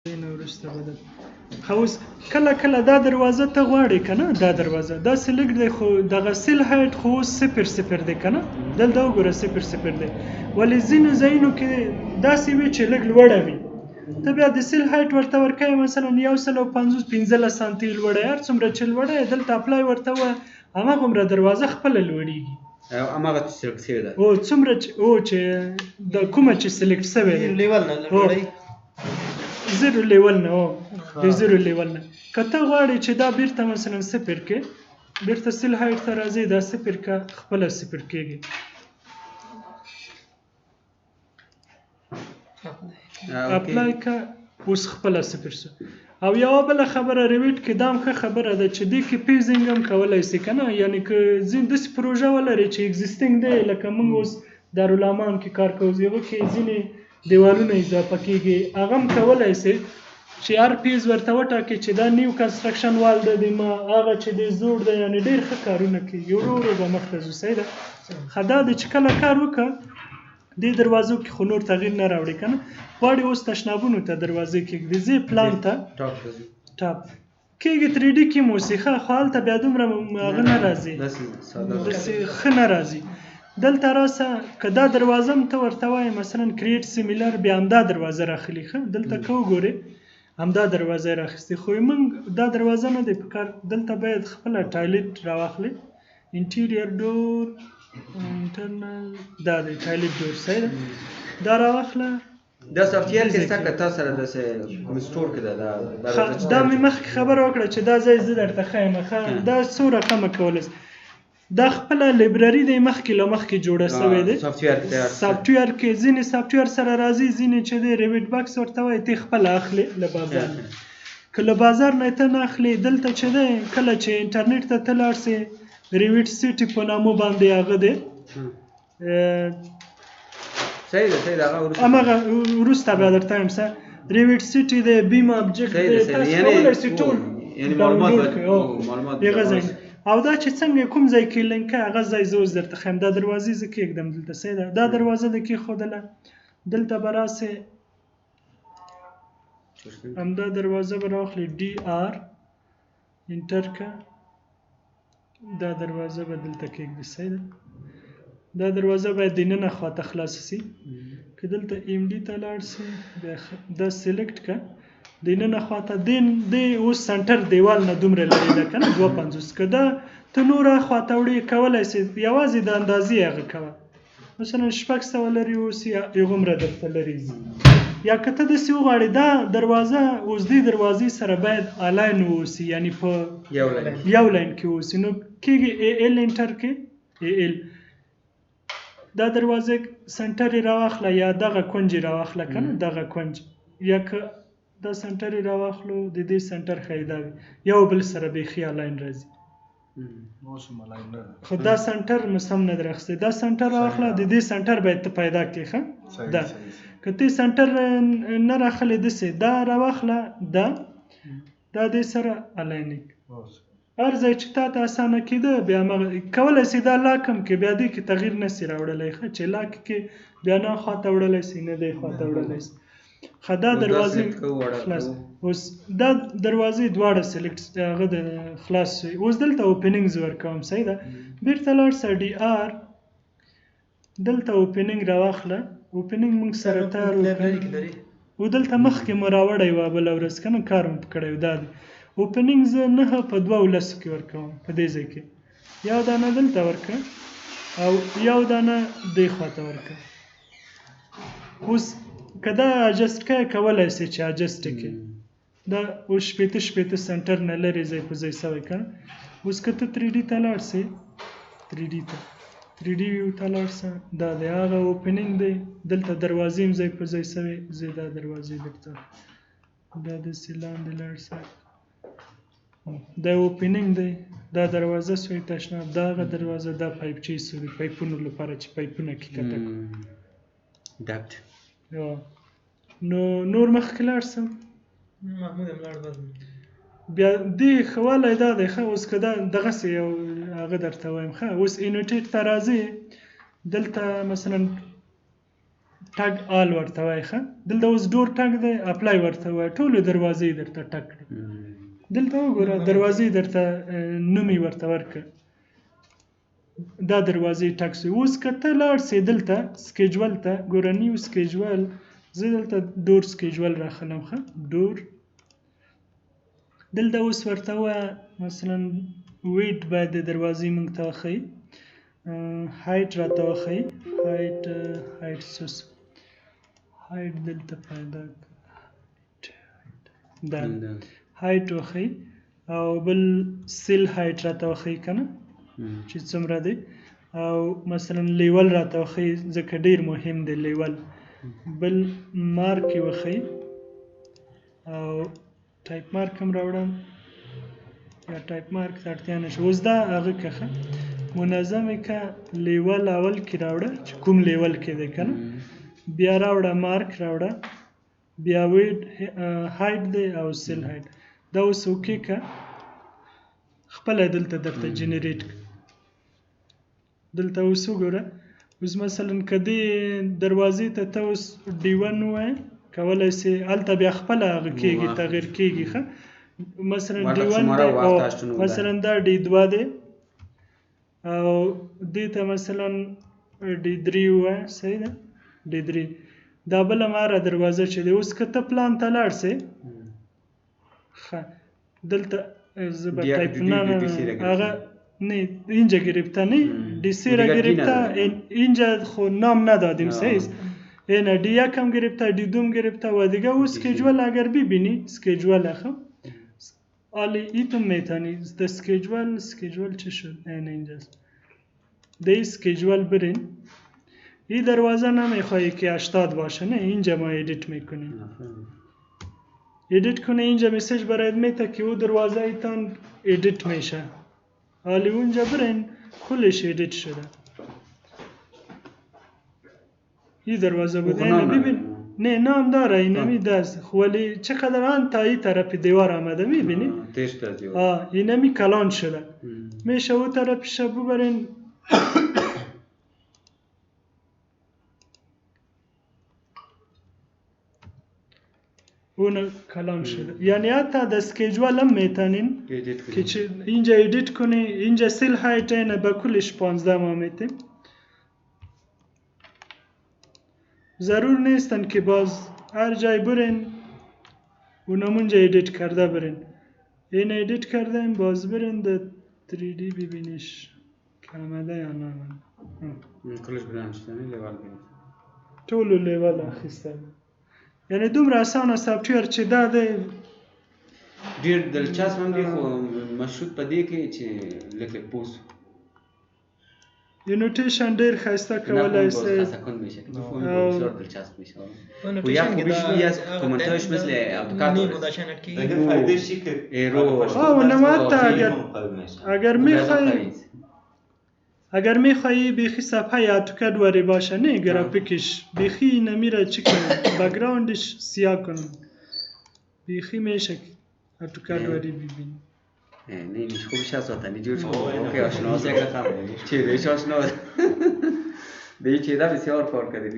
نه وروسته بدل خو اوس کله کله دا دروازه ته غواړې که نه دا دروازه دا سلیکټ دی خو دغه سیل هایټ خو اوس 0 دی که نه دلته وګوره 0 دی ولې ځینو ځایونو کې داسې وي چې لږ لوړه وي ته بیا د سیل هایټ ورته ورکوې مثلا 150 15 سانتي لوړه هر څومره چې لوړه دلته اپلای ورته ووایه هماغومره دروازه خپله لوړېږي هماغه چې سلیکټ شوې ده او څومره چې د کومه چې سلیکټ شوې ده لیول نه لوړی زیرو لیول نه د زیرو لیول نه که ته غواړې چې دا بیرته مثلا صفر کې بیرته سیل هایټ ته راځي دا صفر که خپله صفر کېږي اپلای که اوس خپله صفر شو او یوه بله خبره ریویټ کې دا هم ښه خبره ده چې دې کې پیزینګ هم کولی شي که نه یعنې که ځینې داسې پروژه ولرې چې اگزیسټینګ دی لکه موږ اوس دارالامان کې کار کوو هغه کې ځینې دیوالونه اضافه کېږي هغه هم کولی شي چې هر پیز ورته وټاکې چې دا نیو کنسټرکشن وال دی د ما هغه چې دی زوړ دی یعنې ډېر ښه کارونه کوي ورو ورو به مخته ځو صحیح ده ښه دا دی چې کله کار وکړه دې دروازو کې خو نور تغییر نه راوړي که نه غواړې اوس تشنابونو ته دروازې کېږدي ځې پلان ته ټاپ کېږي 3D کې موسیقه خو هلته بیا دومره هغه نه راځي داسې ښه نه راځي دلته راسه که دا دروازه هم ته ورته وایې مثلا کریټ سیمیلر بیا همدا دروازه راخلي ښه دلته که وګورې همدا دروازه یې راخیستې خو موږ دا دروازه نه دی پکار دلته باید خپله ټایلټ راواخلې انټیریر ډور انټرنل دا دی ټایلټ ډور صحیح ده دا راواخله دا سافټویر کې ستا که تا سره داسې کوم سټور کې ده دا مې مخکې خبره وکړه چې دا ځای زه درته ښیم دا څو رقمه کولی دا خپله لیبرري دی مخکې له مخکې جوړه شوې دی سافټویر کې ځینې سافټویر سره راځي ځینې چې دی ریویټ بکس ورته وایي ته خپله اخلې له بازار نه که له بازار نه ته نه اخلې دلته چې دی کله چې انټرنیټ ته ته لاړ سې ریویټ سیټي په نامو باندې هغه دی هماغه وروسته بیا درته وایم څه ریویټ سیټي دی بیم ابجکټ دی تاسو کولی شئ ټول ډاونلوډ کړئ هغه ځای او دا چې څنګه کوم ځای کې لینک هغه ځای زه اوس درته ښیم دا دروازې زه کېږدم دلته صحیح ده دا دروازه د کېښودله دلته به راسې همدا دروازه به راواخلې ډي آر انټر که دا دروازه به دلته کېږدي صحیح ده دا دروازه باید دننه خواته خلاصه شي که دلته ایم ډي ته لاړ شي بیا دا سلیکټ که دننه خواته دی اوس سنټر دیوال نه دومره لرې ده که نه 250 که دا ته نوره خواته وړې کولی شې یوازې د اندازې هغه کوه مثلا 600 لرې اوس یا هغومره درته لرې ځي یا که ته داسې وغواړې دا دروازه اوس دې دروازې سره باید الاین واوسي یعنې په یو لاین کې واوسي نو کېږي ای ال انټر کې ای ال دا دروازه سنټر یې راواخله یا دغه کونج یې راواخله که نه دغه کونج یا که دا سنټر یې راواخلو د دې سنټر ښایي دا وي یو بل سره بیخي الاین راځي خو دا سنټر مسم نه درخسته دا سنټر راواخله د دې سنټر باید ته پیدا کړې ښه دا که ته سنټر نه راخلې داسې دا راواخله دا دې سره الاین هر ځای چې تا ته اسانه کېده بیا کولی شي دا لاک هم کې بیا دې کې تغییر نه شي راوړلی ښه چې لاک کې بیا نه خواته وړلی شي نه دی خواته وړلی شي ښه دا دروازې خلاص اوس دا دروازې دواړه سلیکټ هغه د خلاص شوي اوس دلته اوپننګ زه ورکوم صحیح ده بېرته لاړ شه ډي آر دلته اوپننګ راواخله اوپننګ موږ سره تار او دلته مخکې مو راوړی وه بله ورځ که نه کار مو کړی و دا دی اوپننګ زه 9 په 2 کې ورکوم په دې ځای کې یو دانه دلته ورکه او یو دانه دې خواته ورکه اوس که دا اجسټ کولی شي چې اجسټ یې کړي دا اوس شپېته سنټر نه لرې ځای په ځای شوی که اوس که ته 3D ته لاړ شې 3D ویو ته لاړ شه دا دی هغه اوپننګ دی دلته دروازې هم ځای په ځای شوی زه دا دروازې درته دا داسې لاندې لاړ شه دا اوپننګ دی دا دروازه سوی تشناب دا هغه دروازه دا پایپچې سوی پایپونو لپاره چې پایپونه کې کته ډاکټ نو نور مخکې لاړ شم محمود هم لاړ بیا دې ښه والی دا دی ښه اوس که دا دغسې یو هغه درته وایم ښه اوس انوټیټ ته راځې دلته مثلا ټګ آل ورته وایي ښه. دلته اوس ډور ټګ دی اپلای ورته وایي ټولو دروازې درته ټګ کړي. دلته وګوره دروازې درته نوم یې ورته ورکړه دا دروازې ټګ شوې. اوس که ته لاړ سې دلته سکیجول ته ګوره نیو سکیجول زه دلته ډور سکیجول راخلم ښه ډور. دلته اوس ورته ووایه مثلا ویټ باید د دروازې موږ ته وښیي هایټ راته وښیي هایټ دلته پیدا دا هایټ وښیي او بل سیل هایټ راته وښیي که نه چې څومره دی او مثلا لیول راته وښیي ځکه ډېر مهم دی لیول. بل مارک یې وښیي او ټایپ مارک هم راوړم یا ټایپ مارک ته اړتیا نشته. اوس دا هغه که ښه منظمې که لیول اول کې راوړه چې کوم لیول کې دی که نه بیا راوړه مارک راوړه بیا ویډ هایټ دی او سیل هایټ دا اوس اوکې که خپله دلته درته جنریټ که. دلته اوس وګوره اوس مثلا که دې دروازې ته ته اوس D1 ووایې کولی سې هلته بیا خپله هغه کېږي تغیر کېږي ښه. مثلا D1 دی او مثلا دا D2 دی او دې ته مثلا D3 ووایه صحیح ده D3 دا بله ماره دروازه چې دی. اوس که ته پلان ته لاړ سې ښه دلته زه به ټایپ نه هغه نه اینجا گرفتنی D3 را گرفته اینجا خو نام ندادیم سیز این D1 هم گرفته D2 هم گرفته و دیگه او سکیجول اگر ببینی سکیجول خب آلی ایتون میتونی ده سکیجول چی شد این اینجاست ده سکیجول برین این دروازه نمیخوایی که 80 باشه نه اینجا ما ایدیت میکنیم ایدیت کنه اینجا میسیج برایت میته که او دروازه ایتان ایدیت میشه حالی اونجا برین کلش ایدیت شده. این دروازه بود اینه ببین نه نام داره اینمی دست ولی چقدر آن تا این طرف دیوار آمده میبینی اینمی کلان شده میشه او طرفش ببرین اون کلان شده یعنی حتی د سکیجول هم میتونین که اینجا ایدیت کنی اینجا سیل هایت اینه با کلش 15 ما میتیم. ضرور نیستن که باز هر جای برین اونم اونجا ایدیت کرده برین این ایدیت کردن باز برین در 3D ببینیش که آمده یا نه کلش برنشتنی لیول گرفت طولو لیول اخیسته یعنی دومره اسانه سافټویر چې دا دی ډېر دلچسپ هم دی خو مشروط په دې کې چې لږ پوس نوتیشن ډېر ښایسته کولی سي سکون میشه که بسیار دلچسب میشه و یک خوبیش این است کامنتاش مثل ابتکار داره اگر میخوایی بیخی صفحه اتوکد وری باشه نه گرافیکش بیخی نمیره چی کنی بگراندش سیاه کنی بیخی میشه اتوکد وری ببینی نه خوبش هست وطنی جور شما اوکی آشناس یک رقم چه ریش آشناس به این چیده بسیار کار کرده